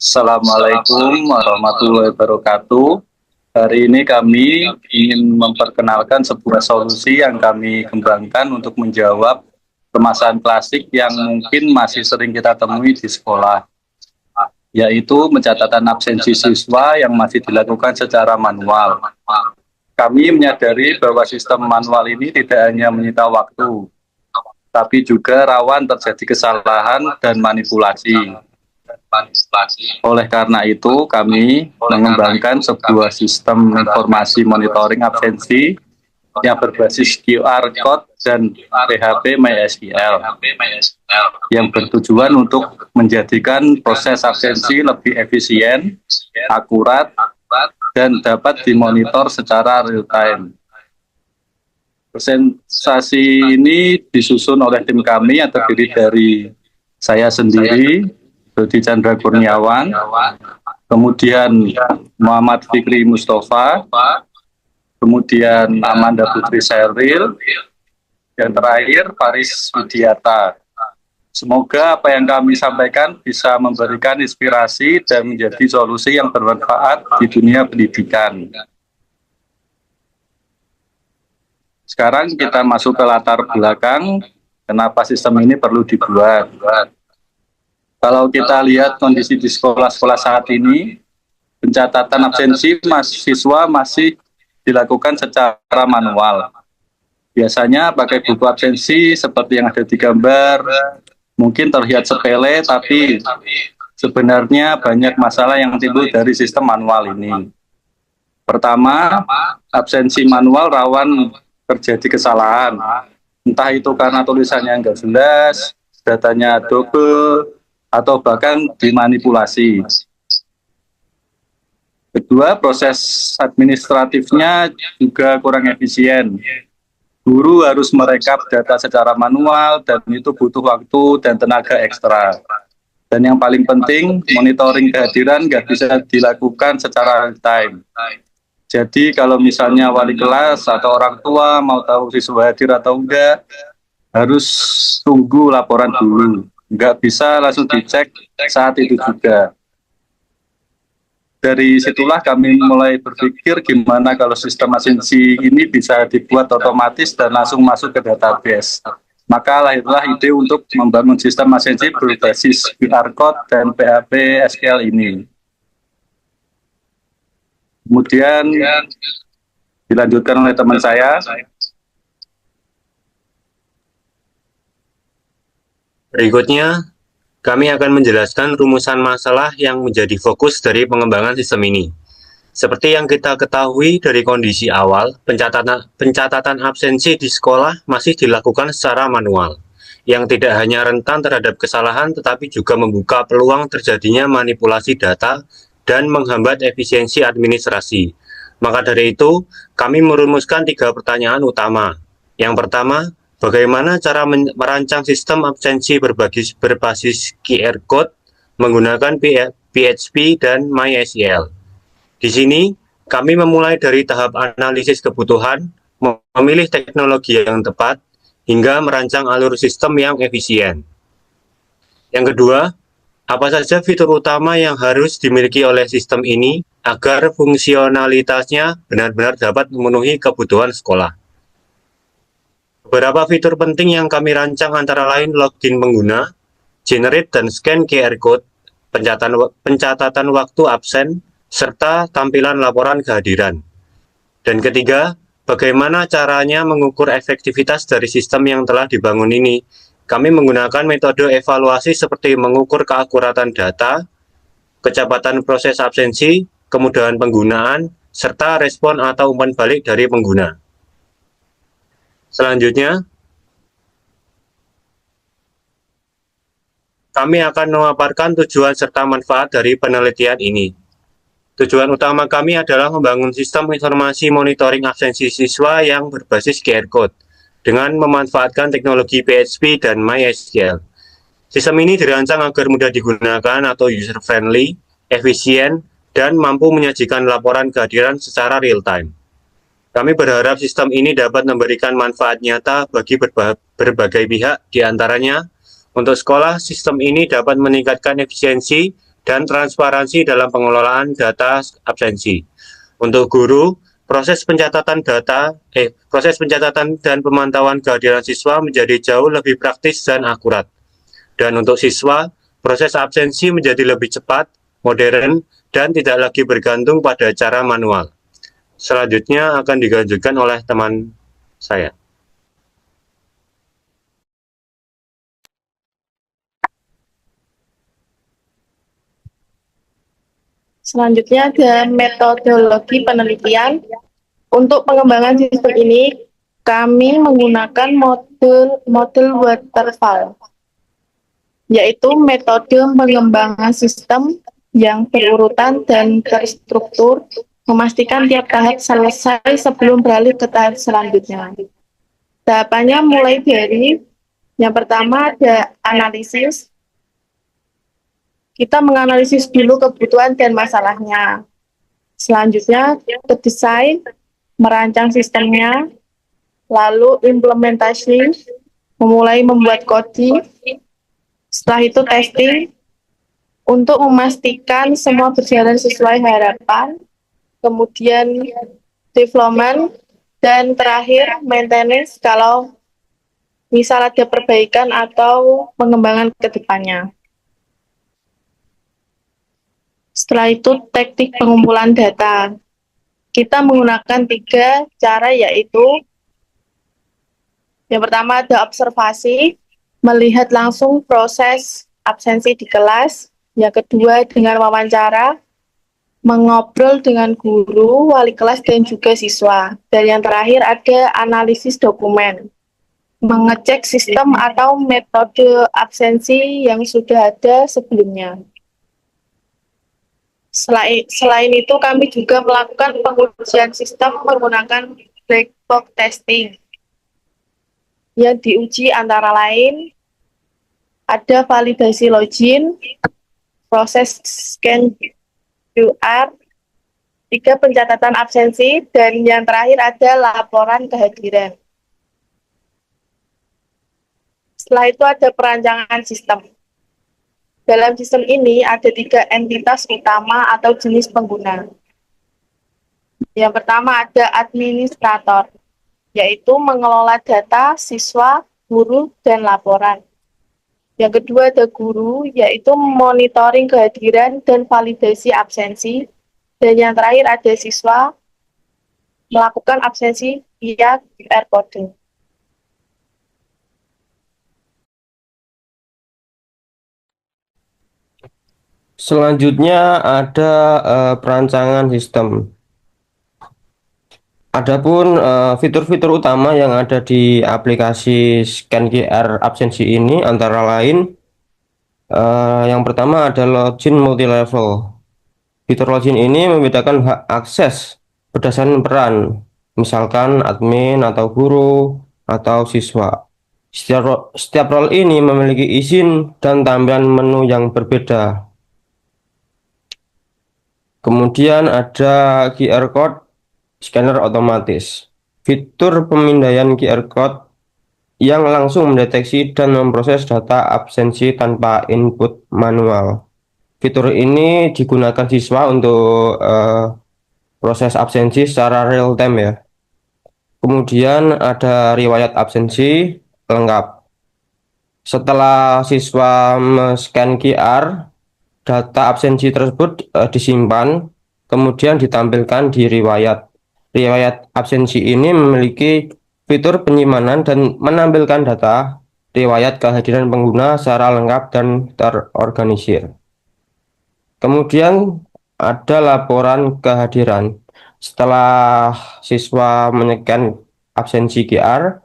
Assalamualaikum warahmatullahi wabarakatuh. Hari ini kami ingin memperkenalkan sebuah solusi yang kami kembangkan untuk menjawab permasalahan klasik yang mungkin masih sering kita temui di sekolah, yaitu pencatatan absensi siswa yang masih dilakukan secara manual. Kami menyadari bahwa sistem manual ini tidak hanya menyita waktu, tapi juga rawan terjadi kesalahan dan manipulasi. Oleh karena itu, kami mengembangkan sebuah sistem informasi monitoring absensi yang berbasis QR Code dan PHP MySQL yang bertujuan untuk menjadikan proses absensi lebih efisien, akurat, dan dapat dimonitor secara real-time. Presentasi ini disusun oleh tim kami yang terdiri dari saya sendiri, Dodi Chandra Kurniawan, kemudian Muhammad Fikri Mustafa, kemudian Amanda Putri Seril, dan terakhir Faris Widiata. Semoga apa yang kami sampaikan bisa memberikan inspirasi dan menjadi solusi yang bermanfaat di dunia pendidikan. Sekarang kita masuk ke latar belakang kenapa sistem ini perlu dibuat. Kalau kita lihat kondisi di sekolah-sekolah saat ini, pencatatan absensi mahasiswa masih dilakukan secara manual. Biasanya pakai buku absensi seperti yang ada di gambar, mungkin terlihat sepele, tapi sebenarnya banyak masalah yang timbul dari sistem manual ini. Pertama, absensi manual rawan terjadi kesalahan. Entah itu karena tulisannya nggak jelas, datanya double, atau bahkan dimanipulasi. Kedua, proses administratifnya juga kurang efisien. Guru harus merekap data secara manual dan itu butuh waktu dan tenaga ekstra. Dan yang paling penting, monitoring kehadiran nggak bisa dilakukan secara real time. Jadi kalau misalnya wali kelas atau orang tua mau tahu siswa hadir atau enggak, harus tunggu laporan dulu. Nggak bisa langsung dicek saat itu juga. Dari situlah kami mulai berpikir gimana kalau sistem absensi ini bisa dibuat otomatis dan langsung masuk ke database. Maka lahirlah ide untuk membangun sistem absensi berbasis QR Code dan PHP SQL ini. Kemudian dilanjutkan oleh teman saya. Berikutnya, kami akan menjelaskan rumusan masalah yang menjadi fokus dari pengembangan sistem ini. Seperti yang kita ketahui dari kondisi awal, pencatatan absensi di sekolah masih dilakukan secara manual, yang tidak hanya rentan terhadap kesalahan, tetapi juga membuka peluang terjadinya manipulasi data dan menghambat efisiensi administrasi. Maka dari itu, kami merumuskan 3 pertanyaan utama. Yang pertama, bagaimana cara merancang sistem absensi berbasis QR Code menggunakan PHP dan MySQL? Di sini, kami memulai dari tahap analisis kebutuhan, memilih teknologi yang tepat, hingga merancang alur sistem yang efisien. Yang kedua, apa saja fitur utama yang harus dimiliki oleh sistem ini agar fungsionalitasnya benar-benar dapat memenuhi kebutuhan sekolah? Beberapa fitur penting yang kami rancang antara lain login pengguna, generate dan scan QR Code, pencatatan waktu absen, serta tampilan laporan kehadiran. Dan ketiga, bagaimana caranya mengukur efektivitas dari sistem yang telah dibangun ini? Kami menggunakan metode evaluasi seperti mengukur keakuratan data, kecepatan proses absensi, kemudahan penggunaan, serta respon atau umpan balik dari pengguna. Selanjutnya, kami akan memaparkan tujuan serta manfaat dari penelitian ini. Tujuan utama kami adalah membangun sistem informasi monitoring absensi siswa yang berbasis QR Code dengan memanfaatkan teknologi PHP dan MySQL. Sistem ini dirancang agar mudah digunakan atau user-friendly, efisien, dan mampu menyajikan laporan kehadiran secara real-time. Kami berharap sistem ini dapat memberikan manfaat nyata bagi berbagai pihak, diantaranya untuk sekolah, sistem ini dapat meningkatkan efisiensi dan transparansi dalam pengelolaan data absensi. Untuk guru, proses pencatatan dan pemantauan kehadiran siswa menjadi jauh lebih praktis dan akurat. Dan untuk siswa, proses absensi menjadi lebih cepat, modern, dan tidak lagi bergantung pada cara manual. Selanjutnya akan dilanjutkan oleh teman saya. Selanjutnya ada metodologi penelitian. Untuk pengembangan sistem ini, kami menggunakan model waterfall, yaitu metode pengembangan sistem yang berurutan dan terstruktur, memastikan tiap tahap selesai sebelum beralih ke tahap selanjutnya. Tahapannya mulai dari yang pertama ada analisis. Kita menganalisis dulu kebutuhan dan masalahnya. Selanjutnya ke desain, merancang sistemnya, lalu implementasi, memulai membuat coding, setelah itu testing, untuk memastikan semua berjalan sesuai harapan, kemudian development, dan terakhir maintenance kalau misal ada perbaikan atau pengembangan ke depannya. Setelah itu teknik pengumpulan data. Kita menggunakan 3 cara, yaitu yang pertama ada observasi, melihat langsung proses absensi di kelas. Yang kedua dengan wawancara, mengobrol dengan guru, wali kelas, dan juga siswa. Dan yang terakhir ada analisis dokumen, mengecek sistem atau metode absensi yang sudah ada sebelumnya. Selain itu, kami juga melakukan pengujian sistem menggunakan black box testing. Yang diuji antara lain ada validasi login, proses scan QR, 3 pencatatan absensi, dan yang terakhir ada laporan kehadiran. Setelah itu ada perancangan sistem. Dalam sistem ini ada 3 entitas utama atau jenis pengguna. Yang pertama ada administrator, yaitu mengelola data siswa, guru, dan laporan. Yang kedua ada guru, yaitu monitoring kehadiran dan validasi absensi. Dan yang terakhir ada siswa, melakukan absensi via QR code. Selanjutnya ada perancangan sistem. Adapun fitur-fitur utama yang ada di aplikasi Scan QR absensi ini antara lain yang pertama ada login multi-level. Fitur login ini membedakan hak akses berdasarkan peran, misalkan admin atau guru atau siswa. Setiap role ini memiliki izin dan tampilan menu yang berbeda. Kemudian ada QR code scanner otomatis. Fitur pemindaian QR code yang langsung mendeteksi dan memproses data absensi tanpa input manual. Fitur ini digunakan siswa untuk proses absensi secara real time ya. Kemudian ada riwayat absensi lengkap. Setelah siswa men-scan QR, data absensi tersebut disimpan, kemudian ditampilkan di riwayat. Riwayat absensi ini memiliki fitur penyimpanan dan menampilkan data riwayat kehadiran pengguna secara lengkap dan terorganisir. Kemudian ada laporan kehadiran. Setelah siswa menycan absensi QR,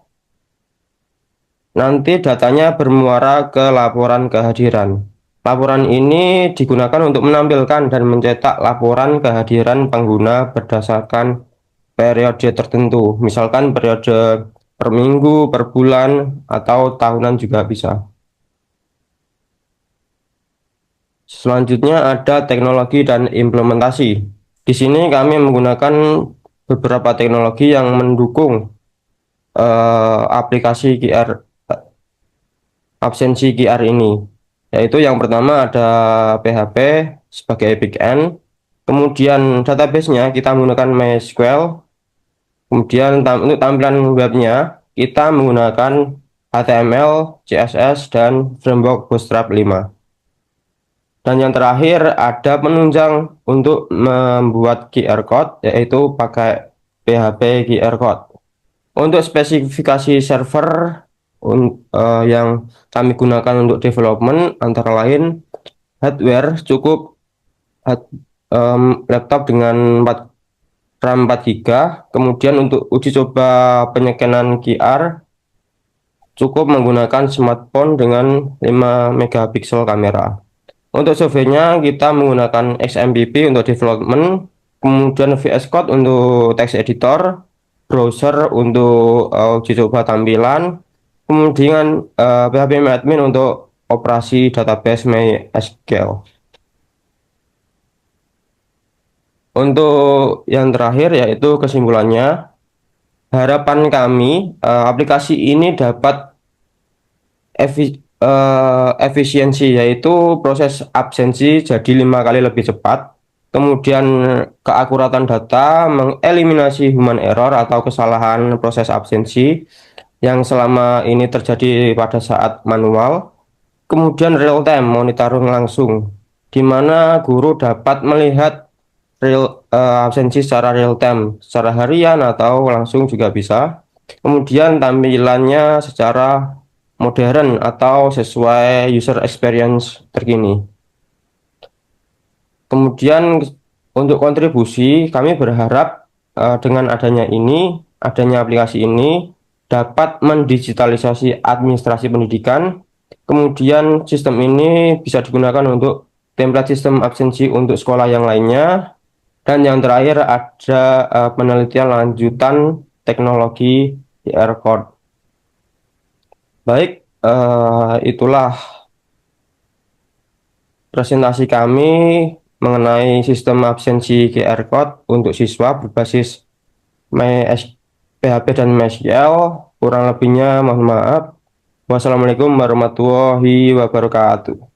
nanti datanya bermuara ke laporan kehadiran. Laporan ini digunakan untuk menampilkan dan mencetak laporan kehadiran pengguna berdasarkan periode tertentu, misalkan periode per minggu, per bulan, atau tahunan juga bisa. Selanjutnya ada teknologi dan implementasi. Di sini kami menggunakan beberapa teknologi yang mendukung aplikasi QR absensi QR ini. yaitu yang pertama ada PHP sebagai backend, kemudian database-nya kita menggunakan MySQL, kemudian untuk tampilan webnya kita menggunakan HTML, CSS, dan framework Bootstrap 5. Dan yang terakhir ada penunjang untuk membuat QR code, yaitu pakai PHP QR code. Untuk spesifikasi server yang kami gunakan untuk development antara lain hardware cukup laptop dengan RAM 4 GB. Kemudian untuk uji coba penyekenan QR cukup menggunakan smartphone dengan 5 megapiksel kamera. Untuk surveinya kita menggunakan XMPP untuk development, kemudian VS Code untuk text editor, browser untuk uji coba tampilan, kemudian PHP admin untuk operasi database MySQL. Untuk yang terakhir yaitu kesimpulannya, harapan kami aplikasi ini dapat efisiensi, yaitu proses absensi jadi 5 kali lebih cepat, kemudian keakuratan data, mengeliminasi human error atau kesalahan proses absensi yang selama ini terjadi pada saat manual, kemudian real time monitoring langsung, di mana guru dapat melihat absensi secara real time, secara harian atau langsung juga bisa. Kemudian tampilannya secara modern atau sesuai user experience terkini. Kemudian untuk kontribusi, kami berharap dengan adanya aplikasi ini dapat mendigitalisasi administrasi pendidikan. Kemudian sistem ini bisa digunakan untuk template sistem absensi untuk sekolah yang lainnya. Dan yang terakhir ada penelitian lanjutan teknologi QR code. Baik, itulah presentasi kami mengenai sistem absensi QR code untuk siswa berbasis PHP dan MySQL. Kurang lebihnya mohon maaf. Wassalamualaikum warahmatullahi wabarakatuh.